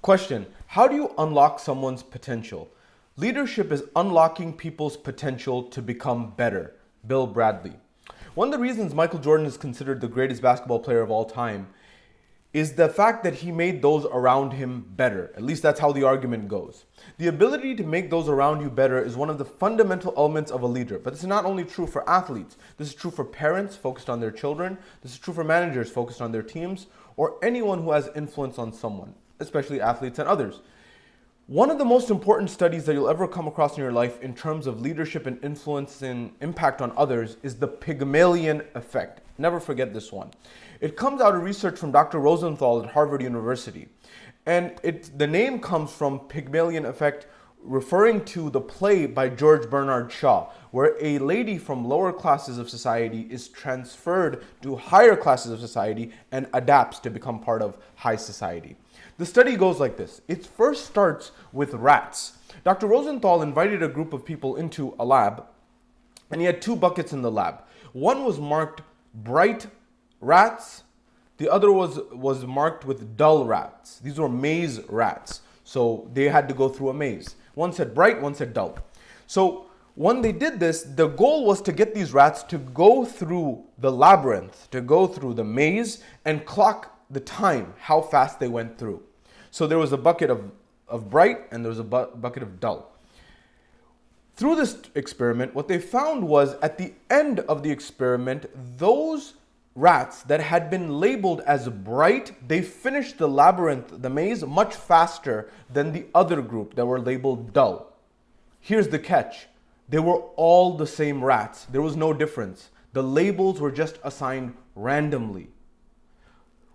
Question: how do you unlock someone's potential? Leadership is unlocking people's potential to become better. Bill Bradley. One of the reasons Michael Jordan is considered the greatest basketball player of all time is the fact that he made those around him better. At least that's how the argument goes. The ability to make those around you better is one of the fundamental elements of a leader. But this is not only true for athletes. This is true for parents focused on their children. This is true for managers focused on their teams, or anyone who has influence on someone, especially athletes and others. One of the most important studies that you'll ever come across in your life in terms of leadership and influence and impact on others is the Pygmalion Effect. Never forget this one. It comes out of research from Dr. Rosenthal at Harvard University. And the name comes from Pygmalion Effect, referring to the play by George Bernard Shaw, where a lady from lower classes of society is transferred to higher classes of society and adapts to become part of high society. The study goes like this. It first starts with rats. Dr. Rosenthal invited a group of people into a lab, and he had two buckets in the lab. One was marked bright rats. The other was marked with dull rats. These were maze rats. So they had to go through a maze. One said bright, one said dull. So when they did this, the goal was to get these rats to go through the labyrinth, to go through the maze and clock the time, how fast they went through. So there was a bucket of bright and there was a bucket of dull. Through this experiment, what they found was at the end of the experiment, those rats that had been labeled as bright, they finished the labyrinth, the maze, much faster than the other group that were labeled dull. Here's the catch. They were all the same rats. There was no difference. The labels were just assigned randomly.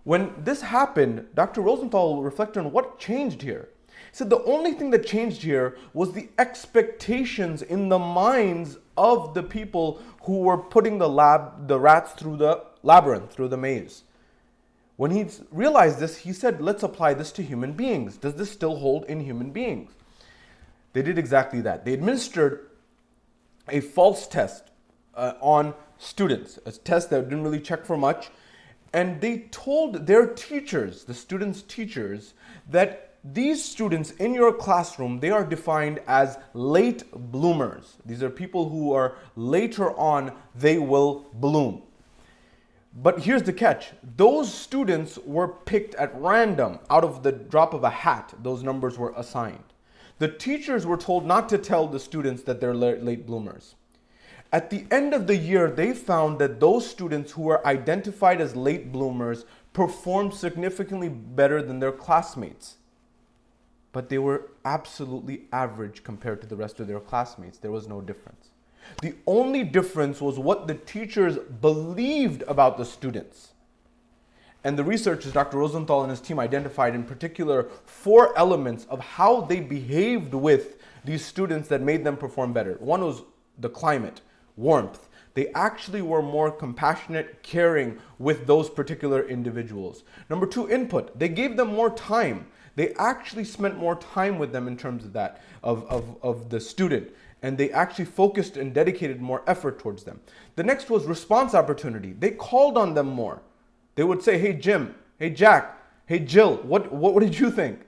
When this happened, Dr. Rosenthal reflected on what changed here. He said the only thing that changed here was the expectations in the minds of the people who were putting the rats through the labyrinth, through the maze. When he realized this, he said, let's apply this to human beings. Does this still hold in human beings? They did exactly that. They administered a false test on students, a test that didn't really check for much. And they told their teachers, the students' teachers, that these students in your classroom, they are defined as late bloomers. These are people who are later on, they will bloom. But here's the catch. Those students were picked at random. Out of the drop of a hat, those numbers were assigned. The teachers were told not to tell the students that they're late bloomers. At the end of the year, they found that those students who were identified as late bloomers performed significantly better than their classmates. But they were absolutely average compared to the rest of their classmates. There was no difference. The only difference was what the teachers believed about the students. And the researchers, Dr. Rosenthal and his team, identified in particular 4 elements of how they behaved with these students that made them perform better. One was the climate, warmth. They actually were more compassionate, caring with those particular individuals. Number 2, input. They gave them more time. They actually spent more time with them in terms of that, of the student. And they actually focused and dedicated more effort towards them. The next was response opportunity. They called on them more. They would say, hey Jim, hey Jack, hey Jill, what did you think?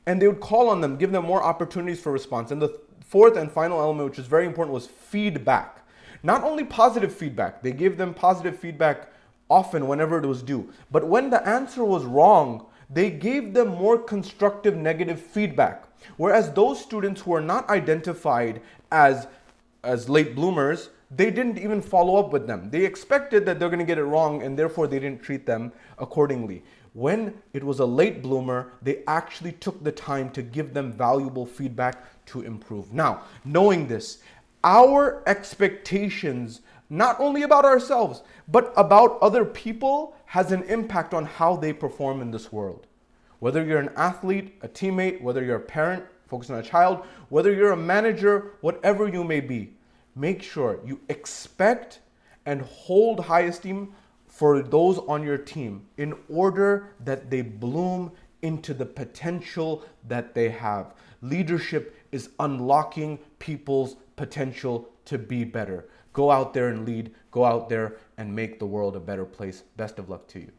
And they would call on them, give them more opportunities for response. And the 4th and final element, which is very important, was feedback. Not only positive feedback, they gave them positive feedback often whenever it was due. But when the answer was wrong, they gave them more constructive negative feedback. Whereas those students who are not identified as late bloomers, they didn't even follow up with them. They expected that they're going to get it wrong, and therefore they didn't treat them accordingly. When it was a late bloomer, they actually took the time to give them valuable feedback to improve. Now, knowing this, our expectations, not only about ourselves, but about other people, has an impact on how they perform in this world. Whether you're an athlete, a teammate, whether you're a parent, focused on a child, whether you're a manager, whatever you may be, make sure you expect and hold high esteem for those on your team in order that they bloom into the potential that they have. Leadership is unlocking people's potential to be better. Go out there and lead. Go out there and make the world a better place. Best of luck to you.